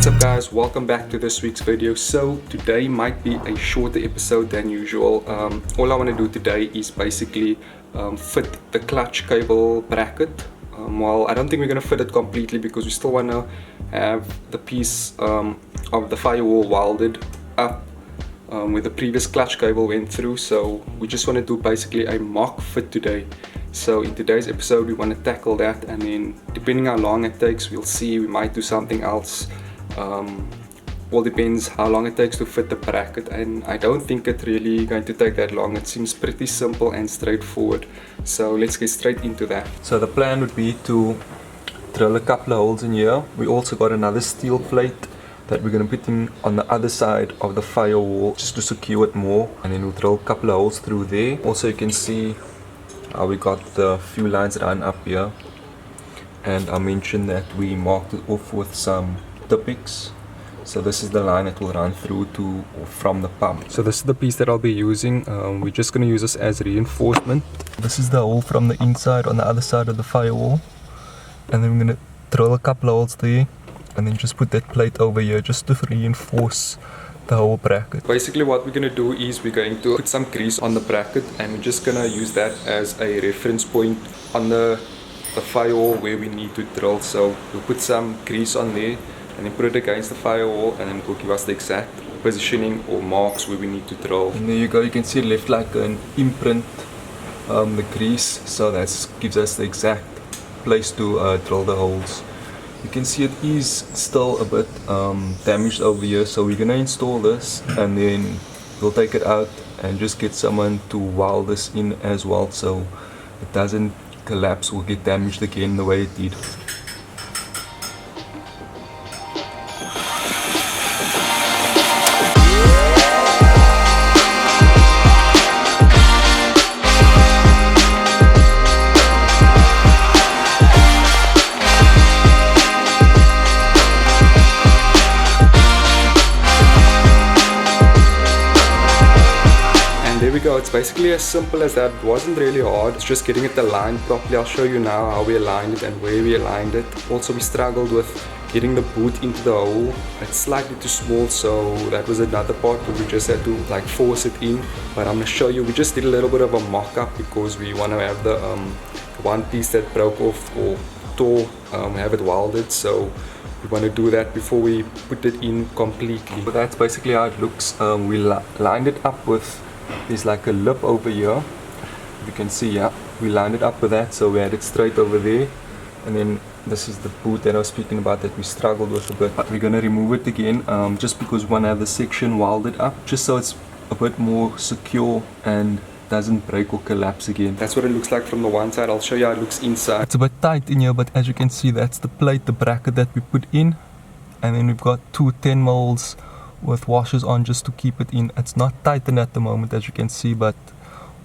up guys, welcome back to this week's video. So today might be a shorter episode than usual. All I want to do today is basically fit the clutch cable bracket. Well, I don't think we're going to fit it completely because we still want to have the piece of the firewall welded up where the previous clutch cable went through. So we just want to do basically a mock fit today. So in today's episode we want to tackle that, and then depending how long it takes, we'll see, we might do something else. All depends how long it takes to fit the bracket, and I don't think it's really going to take that long. It seems pretty simple and straightforward, so let's get straight into that. So the plan would be to drill a couple of holes in here. We also got another steel plate that we're going to put in on the other side of the firewall just to secure it more, and then we'll drill a couple of holes through there. Also you can see we got the few lines run up here, and I mentioned that we marked it off with some Tipex. So this is the line that will run through to or from the pump. So this is the piece that I'll be using. We're just going to use this as reinforcement. This is the hole from the inside on the other side of the firewall, and then we're going to drill a couple of holes there and then just put that plate over here just to reinforce the whole bracket. Basically what we're going to do is we're going to put some grease on the bracket, and we're just going to use that as a reference point on the firewall where we need to drill. So we'll put some grease on there and then put it against the firewall, and then it will give us the exact positioning or marks where we need to drill. And there you go, you can see it left like an imprint, the grease, so that gives us the exact place to drill the holes. You can see it is still a bit damaged over here, so we're gonna install this and then we'll take it out and just get someone to weld this in as well, so it doesn't collapse or get damaged again the way it did. There we go, it's basically as simple as that. It wasn't really hard, it's just getting it aligned properly. I'll show you now how we aligned it and where we aligned it. Also we struggled with getting the boot into the hole. It's slightly too small, so that was another part where we just had to like force it in. But I'm going to show you, we just did a little bit of a mock-up because we want to have the one piece that broke off or tore, have it welded. So we want to do that before we put it in completely. But that's basically how it looks. We lined it up with, there's like a lip over here, you can see, yeah, we lined it up with that, so we had it straight over there. And then this is the boot that I was speaking about that we struggled with a bit, but we're going to remove it again, just because we want to have the section welded up, just so it's a bit more secure and doesn't break or collapse again. That's what it looks like from the one side. I'll show you how it looks inside. It's a bit tight in here, but as you can see, that's the plate, the bracket that we put in, and then we've got two 10 mils with washers on just to keep it in. It's not tightened at the moment, as you can see, but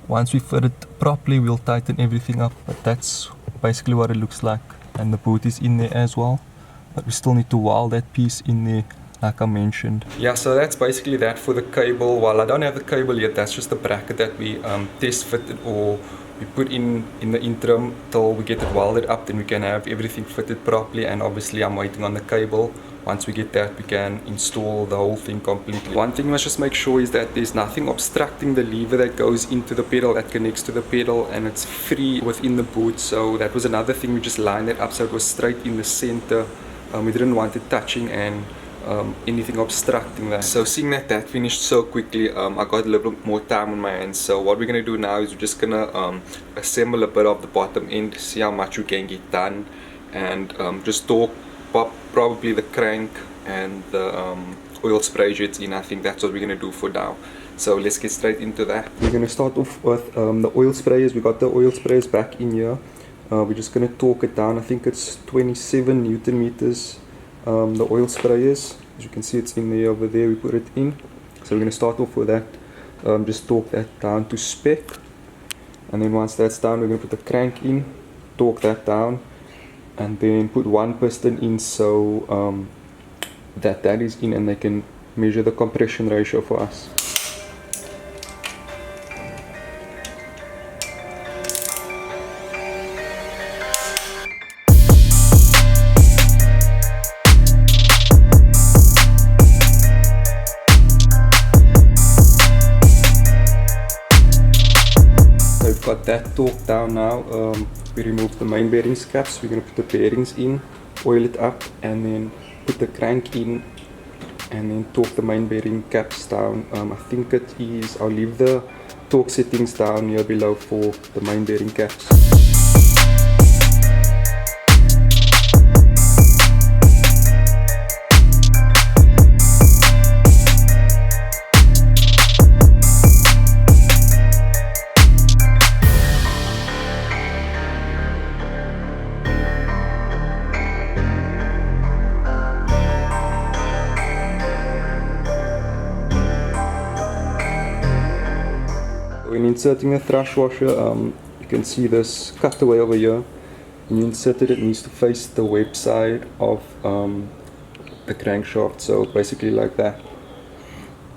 once we fit it properly we'll tighten everything up. But that's basically what it looks like, and the boot is in there as well, but we still need to weld that piece in there like I mentioned. Yeah, so that's basically that for the cable. While I don't have the cable yet, that's just the bracket that we test fitted, or we put in the interim till we get it welded up, then we can have everything fitted properly. And obviously I'm waiting on the cable. Once we get that, we can install the whole thing completely. One thing we must just make sure is that there's nothing obstructing the lever that goes into the pedal, that connects to the pedal, and it's free within the boot. So that was another thing, we just lined it up so it was straight in the center. We didn't want it touching and anything obstructing that. So seeing that finished so quickly, I got a little bit more time on my hands. So what we're going to do now is we're just going to assemble a bit of the bottom end, see how much we can get done, and just torque probably the crank and the oil spray jets in. I think that's what we're going to do for now. So let's get straight into that. We're going to start off with the oil sprayers. We got the oil sprayers back in here. We're just going to torque it down. I think it's 27 Newton meters. The oil sprayers, as you can see, it's in there over there. We put it in. So we're going to start off with that. Just torque that down to spec, and then once that's done, we're going to put the crank in, torque that down, and then put one piston in so that is in, and they can measure the compression ratio for us. got that torqued down now. We removed the main bearings caps. We're going to put the bearings in, oil it up, and then put the crank in, and then torque the main bearing caps down. I think it is, I'll leave the torque settings down here below for the main bearing caps. When inserting the thrush washer, you can see this cutaway over here. When you insert it, it needs to face the web side of the crankshaft, so basically like that.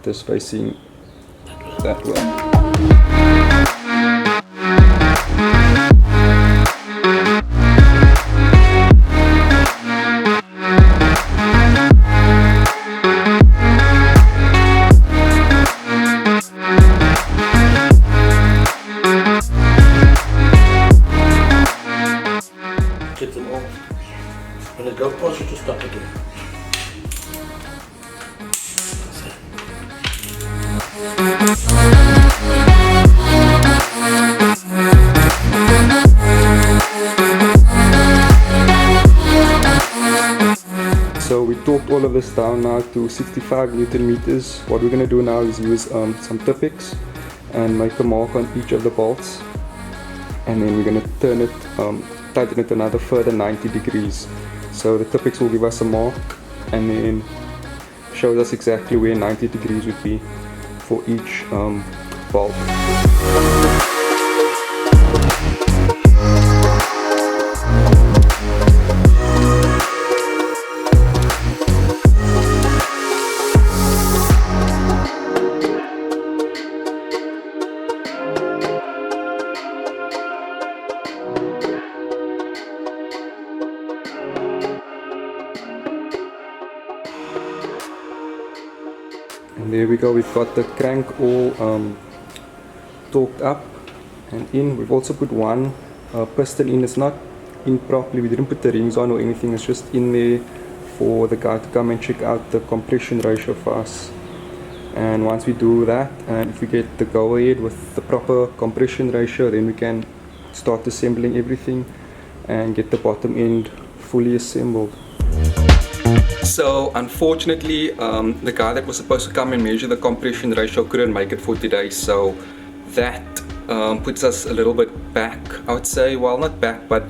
This facing that way. Get them off. When they go past, you just stop again. So we torqued all of this down now to 65 Newton meters. What we're going to do now is use some Tipex and make a mark on each of the bolts, and then we're going to turn it, tighten it another further 90 degrees. So the Tipex will give us a mark and then shows us exactly where 90 degrees would be for each bolt. And there we go, we've got the crank all torqued up and in. We've also put one piston in. It's not in properly, we didn't put the rings on or anything, it's just in there for the guy to come and check out the compression ratio for us. And once we do that, and if we get the go ahead with the proper compression ratio, then we can start assembling everything and get the bottom end fully assembled. So unfortunately, the guy that was supposed to come and measure the compression ratio couldn't make it for today, so that puts us a little bit back, I would say. Well, not back, but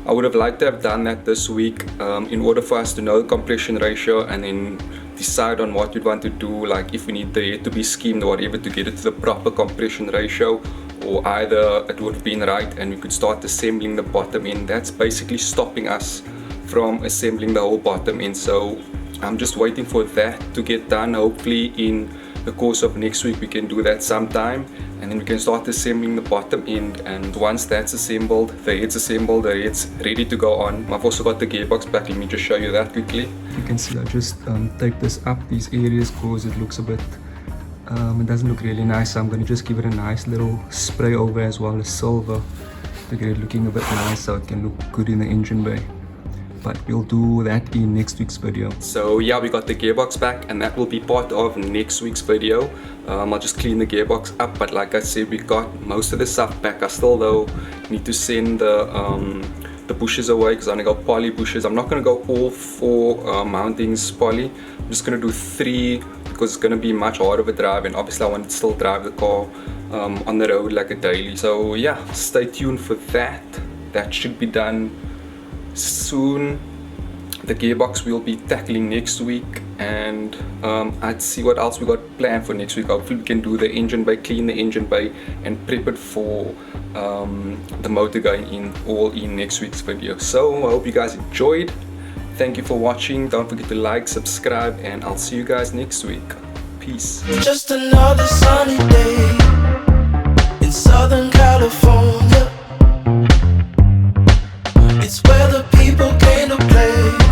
I would have liked to have done that this week in order for us to know the compression ratio and then decide on what we'd want to do, like if we need the head to be schemed or whatever to get it to the proper compression ratio, or either it would have been right and we could start assembling the bottom end. That's basically stopping us from assembling the whole bottom end, so I'm just waiting for that to get done. Hopefully in the course of next week we can do that sometime, and then we can start assembling the bottom end. And once that's assembled, the head's ready to go on. I've also got the gearbox back. Let me just show you that quickly. You can see I just taped this up these areas because it looks a bit it doesn't look really nice, so I'm going to just give it a nice little spray over as well as silver to get it looking a bit nice so it can look good in the engine bay. But we'll do that in next week's video. So yeah, we got the gearbox back and that will be part of next week's video. I'll just clean the gearbox up, but like I said, we got most of the stuff back. I still though need to send the bushes away because I only got poly bushes. I'm not going to go all 4 mountings poly. I'm just going to do 3 because it's going to be much harder of a drive, and obviously I want to still drive the car on the road like a daily. So yeah, stay tuned for that. That should be done soon. The gearbox we'll be tackling next week, and I'd see what else we got planned for next week. Hopefully we can do the engine bay, clean the engine bay and prep it for the motor going in all in next week's video. So I hope you guys enjoyed. Thank you for watching. Don't forget to like, subscribe, and I'll see you guys next week. Peace. Just another sunny day in Southern California. It's where the people came to play.